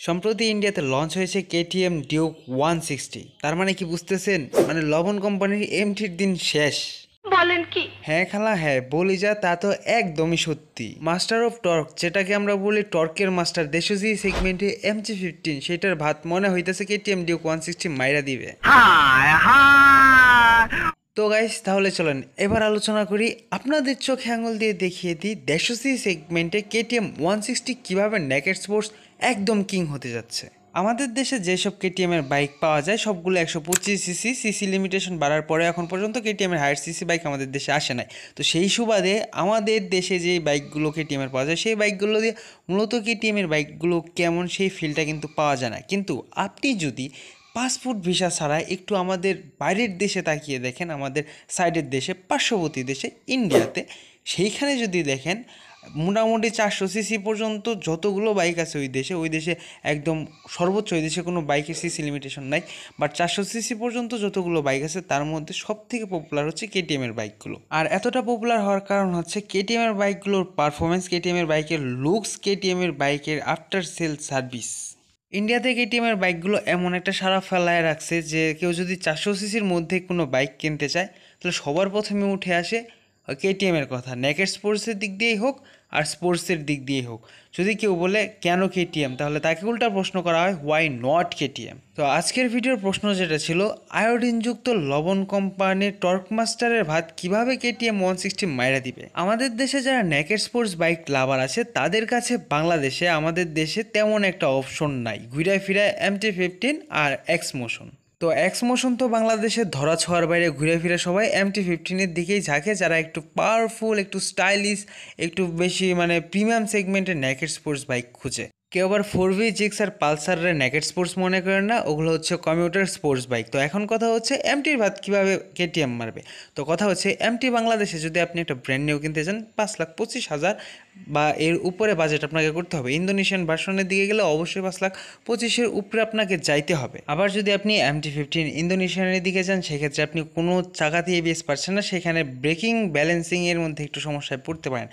সম্প্রতি ইন্ডিয়াতে লঞ্চ হয়েছে কেটিএম ডিউক 160। তার মানে কি বুঝতেছেন? মানে লবণ কোম্পানির এমটির দিন শেষ। বলেন কি? হ্যাঁ খালা হ্যাঁ, বলি যা তা তো একদমই সত্যি। মাস্টার অফ টর্ক, যেটাকে আমরা বলি টর্কের মাস্টার, দেশজি সেগমেন্টে MG15, সেটার ভাত মনে হইতেছে কেটিএম ডিউক 160 মাইরা দিবে। হায় হায়। তো গাইস, তাহলে চলেন এবার আলোচনা করি, আপনাদের চোখে আঙুল দিয়ে দেখিয়ে দিই দেশজি সেগমেন্টে কেটিএম 160 কীভাবে নেকেড স্পোর্টস একদম কিং হতে যাচ্ছে। আমাদের দেশে যেসব কেটিএমের বাইক পাওয়া যায় সবগুলো 125 সিসি লিমিটেশন বাড়ার পরে এখন পর্যন্ত কেটিএমের হায়ার সিসি বাইক আমাদের দেশে আসে নাই। তো সেই সুবাদে আমাদের দেশে যে বাইকগুলো কেটিএমের পাওয়া যায় সেই বাইকগুলো দিয়ে মূলত কেটিএমের বাইকগুলো কেমন সেই ফিলটা কিন্তু পাওয়া যায় না। কিন্তু আপনি যদি পাসপোর্ট ভিসা ছাড়া একটু আমাদের বাইরের দেশে তাকিয়ে দেখেন, আমাদের সাইডের দেশে, পার্শ্ববর্তী দেশে ইন্ডিয়াতে, সেইখানে যদি দেখেন মোটামুটি 400 সিসি পর্যন্ত যতগুলো বাইক আছে ওই দেশে একদম সর্বোচ্চ, ওই দেশে কোনো বাইকের সিসি লিমিটেশন নাই, বাট 400 সিসি পর্যন্ত যতগুলো বাইক আছে তার মধ্যে সব থেকে পপুলার হচ্ছে কেটিএমের বাইকগুলো। আর এতটা পপুলার হওয়ার কারণ হচ্ছে কেটিএমের বাইকগুলোর পারফরমেন্স, কেটিএমের বাইকের লুকস, কেটিএমের বাইকের আফটার সেল সার্ভিস। ইন্ডিয়াতে কেটিএমের বাইকগুলো এমন একটা সারা ফেলায় রাখছে যে কেউ যদি 400 সিসির মধ্যে কোনো বাইক কিনতে চায় তাহলে সবার প্রথমে উঠে আসে কেটিএমের কথা, নেকেড স্পোর্টসের দিক দিয়েই হোক আর স্পোর্টসের দিক দিয়েই হোক। যদি কেউ বলে কেন কেটিএম, তাহলে তাকে উল্টা প্রশ্ন করা হয় হোয়াই নট কেটিএম। তো আজকের ভিডিওর প্রশ্ন যেটা ছিল, আয়োডিনযুক্ত লবণ কোম্পানির টর্ক মাস্টারের ভাত কিভাবে কেটিএম 160 মাইরা দিবে। আমাদের দেশে যারা নেকেড স্পোর্টস বাইক লাভার আছে তাদের কাছে বাংলাদেশে, আমাদের দেশে তেমন একটা অপশন নাই, ঘুরায় ফিরায় MT15 আর এক্স মোশন। তো এক্স মোশন তো বাংলাদেশের ধরা ছোঁয়ার বাইরে, ঘুরে ফিরে সবাই MT15-এর দিকেই ঝাঁকে, যারা একটু পাওয়ারফুল, একটু স্টাইলিশ, একটু বেশি মানে প্রিমিয়াম সেগমেন্টের নেকেড স্পোর্টস বাইক খুঁজে। কেউ আবার 4V আর পালসারের নেকেড স্পোর্টস মনে করেন না, ওগুলো হচ্ছে কমিউটার স্পোর্টস বাইক। তো এখন কথা হচ্ছে এমটির ভাত কীভাবে কেটিএম মারবে। তো কথা হচ্ছে এমটি বাংলাদেশে যদি আপনি একটা ব্র্যান্ড নিউ কিনতে চান 5,25,000 বা এর উপরে বাজেট আপনাকে করতে হবে। ইন্দোনেশিয়ান ভার্সনের দিকে গেলে অবশ্যই 5,25,000-এর উপরে আপনাকে যাইতে হবে। আবার যদি আপনি MT15 ইন্দোনেশিয়ানের দিকে যান সেক্ষেত্রে আপনি কোনো চাকাতে এবিএস পাচ্ছেন না, সেখানে ব্রেকিং ব্যালেন্সিংয়ের মধ্যে একটু সমস্যায় পড়তে পারেন।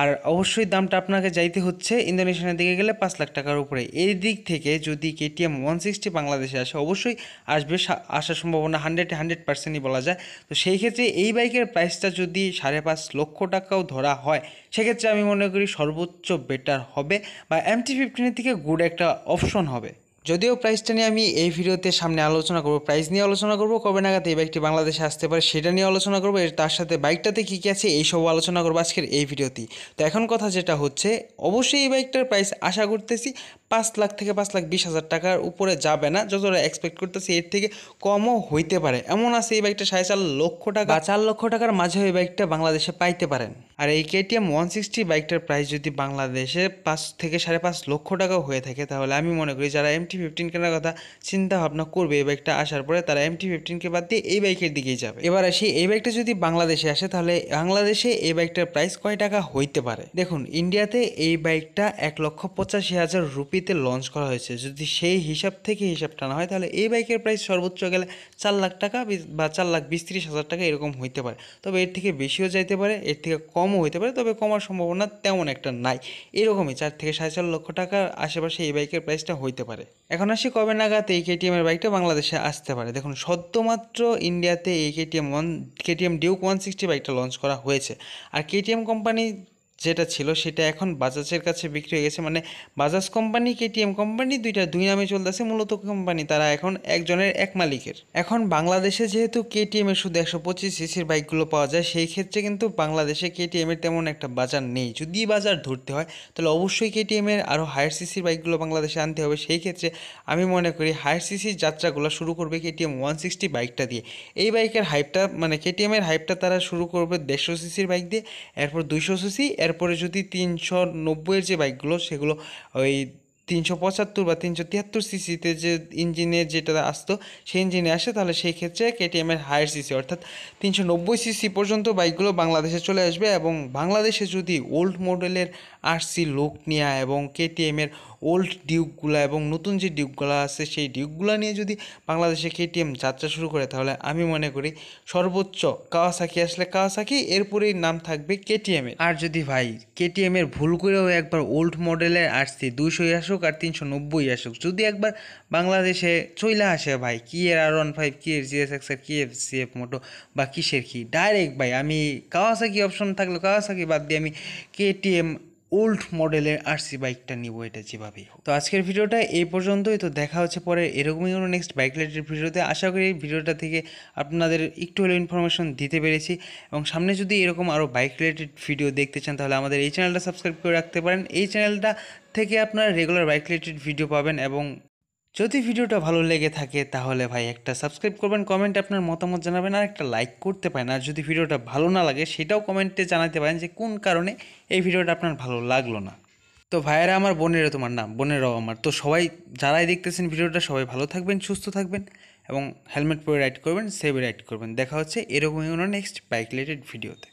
আর অবশ্যই দামটা আপনাকে যাইতে হচ্ছে ইন্দোনেশিয়ানের দিকে গেলে 5,00,000 টাকার উপরে। এই দিক থেকে যদি কেটিএম 160 বাংলাদেশে আসে, অবশ্যই আসবে, আসার সম্ভাবনা 100% বলা যায়। তো সেই ক্ষেত্রে এই বাইকের প্রাইসটা যদি 5.5 লক্ষ টাকাও ধরা হয়, সেক্ষেত্রে আমি মনে করি সর্বোচ্চ বেটার হবে বা MT15-এর থেকে গুড একটা অপশন হবে। যদিও প্রাইসটা নিয়ে আমি এই ভিডিওতে সামনে আলোচনা করব, প্রাইস নিয়ে আলোচনা করব, কবে নাগাদ এই বাইকটি বাংলাদেশে আসতে পারে সেটা নিয়ে আলোচনা করবো, এর তার সাথে বাইকটাতে কী কী আছে এইসব আলোচনা করবো আজকের এই ভিডিওতেই। তো এখন কথা যেটা হচ্ছে, অবশ্যই এই বাইকটার প্রাইস আশা করতেছি 5 লাখ থেকে 5,20,000 টাকার উপরে যাবে না, যতটা এক্সপেক্ট করতেছি এর থেকে কমও হইতে পারে। এমন আছে এই বাইকটা 4.5 লক্ষ টাকা বা 4 লক্ষ টাকার মাঝে এই বাইকটা বাংলাদেশে পাইতে পারেন। আর এই কেটিএম 160 বাইকটার প্রাইস যদি বাংলাদেশে 5 থেকে 5.5 লক্ষ টাকাও হয়ে থাকে, তাহলে আমি মনে করি যারা MT15 কেনার কথা চিন্তা ভাবনা করবে এই বাইকটা আসার পরে, তারা MT15-কে বাদ দিয়ে এই বাইকের দিকেই যাবে। এবার আসি, এই বাইকটা যদি বাংলাদেশে আসে তাহলে বাংলাদেশে এই বাইকটার প্রাইস কয় টাকা হইতে পারে। দেখুন, ইন্ডিয়াতে এই বাইকটা 1,85,000 রুপিতে লঞ্চ করা হয়েছে। যদি সেই হিসাব থেকে হিসাব টানা হয় তাহলে এই বাইকের প্রাইস সর্বোচ্চ গেলে 4 লাখ টাকা বা 4,20,000-30,000 টাকা এরকম হইতে পারে। তবে এর থেকে বেশিও যাইতে পারে, এর থেকে কমও হইতে পারে, তবে কমার সম্ভাবনা তেমন একটা নাই। এরকমই 4 থেকে 4.5 লক্ষ টাকার আশেপাশে এই বাইকের প্রাইসটা হইতে পারে। এখন আসি কবে নাগাদ এই কেটিএমের বাইকটা বাংলাদেশে আসতে পারে। দেখুন, সদ্যমাত্র ইন্ডিয়াতে এই কেটিএম ডিউক 160 বাইকটা লঞ্চ করা হয়েছে। আর কেটিএম কোম্পানি যেটা ছিল সেটা এখন বাজাজের কাছে বিক্রি হয়ে গেছে। মানে বাজাজ কোম্পানি, কেটিএম কোম্পানি, দুই নামে চলতেছে মূলত কোম্পানি, তারা এখন একজনের এক মালিকের। এখন বাংলাদেশে যেহেতু কেটিএম এর শুধু 125 সিসির বাইকগুলো পাওয়া যায়, সেই ক্ষেত্রে কিন্তু বাংলাদেশে কেটিএম এর তেমন একটা বাজার নেই। যদি বাজার ধরতে হয় তাহলে অবশ্যই কেটিএম এর আরও হায়ার সিসির বাইকগুলো বাংলাদেশে আনতে হবে। সেই ক্ষেত্রে আমি মনে করি হায়ার সিসির যাত্রাগুলো শুরু করবে কেটিএম 160 বাইকটা দিয়ে। এই বাইকের হাইপটা, মানে কেটিএম এর হাইপটা তারা শুরু করবে 150 সিসির বাইক দিয়ে, এরপর 200 সিসি, এরপরে যদি 390-এর যে বাইকগুলো সেগুলো ওই 375 বা 373 সিসিতে যে ইঞ্জিনের যেটা আসতো সেই ইঞ্জিনে আসে, তাহলে সেই ক্ষেত্রে কেটিএমের হায়ার সিসি অর্থাৎ 390 সিসি পর্যন্ত বাইকগুলো বাংলাদেশে চলে আসবে। এবং বাংলাদেশে যদি ওল্ড মডেলের আরসি লুক নিয়ে এবং কেটিএমের ওল্ড ডিউকগুলো এবং নতুন যে ডিউকগুলো আছে সেই ডিউকগুলো নিয়ে যদি বাংলাদেশে কেটিএম যাত্রা শুরু করে তাহলে আমি মনে করি সর্বোচ্চ কাওয়াসাকি আসলে কাওয়াসাকি, এরপরেই নাম থাকবে কেটিএমের। আর যদি ভাই কেটিএমের ভুল করেও একবার ওল্ড মডেলের আসছে 200 আসুক আর 390 আসুক, যদি একবার বাংলাদেশে চইলা আসে ভাই কি এর R15, কি এর GSX আর কি এর CF মোটো বা কিসের কি, ডাইরেক্ট ভাই আমি কাওয়াসাকি অপশন থাকলে কাওয়াসাকি বাদ দিয়ে আমি কেটিএম ওল্ড মডেলের আরসি বাইকটা নিব, এটা যেভাবেই হোক। তো আজকের ভিডিওটা এই পর্যন্তই। তো দেখা হচ্ছে পরে এরকমই কোনো নেক্সট বাইক রিলেটেড ভিডিওতে। আশা করি এই ভিডিওটা থেকে আপনাদের একটু হলেও ইনফরমেশন দিতে পেরেছি, এবং সামনে যদি এরকম আরও বাইক রিলেটেড ভিডিও দেখতে চান তাহলে আমাদের এই চ্যানেলটা সাবস্ক্রাইব করে রাখতে পারেন। এই চ্যানেলটা থেকে আপনারা রেগুলার বাইক রিলেটেড ভিডিও পাবেন, এবং যদি ভিডিওটা ভালো লেগে থাকে তাহলে ভাই একটা সাবস্ক্রাইব করবেন, কমেন্টে আপনার মতামত জানাবেন, আর একটা লাইক করতে পারেন। আর যদি ভিডিওটা ভালো না লাগে সেটাও কমেন্টে জানাতে পারেন যে কোন কারণে এই ভিডিওটা আপনার ভালো লাগলো না। তো ভাইয়েরা আমার, বোনেরা তোমার নাম, বোনেরাও আমার। তো সবাই যারাই দেখতেছেন ভিডিওটা সবাই ভালো থাকবেন, সুস্থ থাকবেন, এবং হেলমেট পরে রাইড করবেন, সেভে রাইড করবেন। দেখা হচ্ছে এরকমই কোনো নেক্সট বাইক রিলেটেড ভিডিওতে।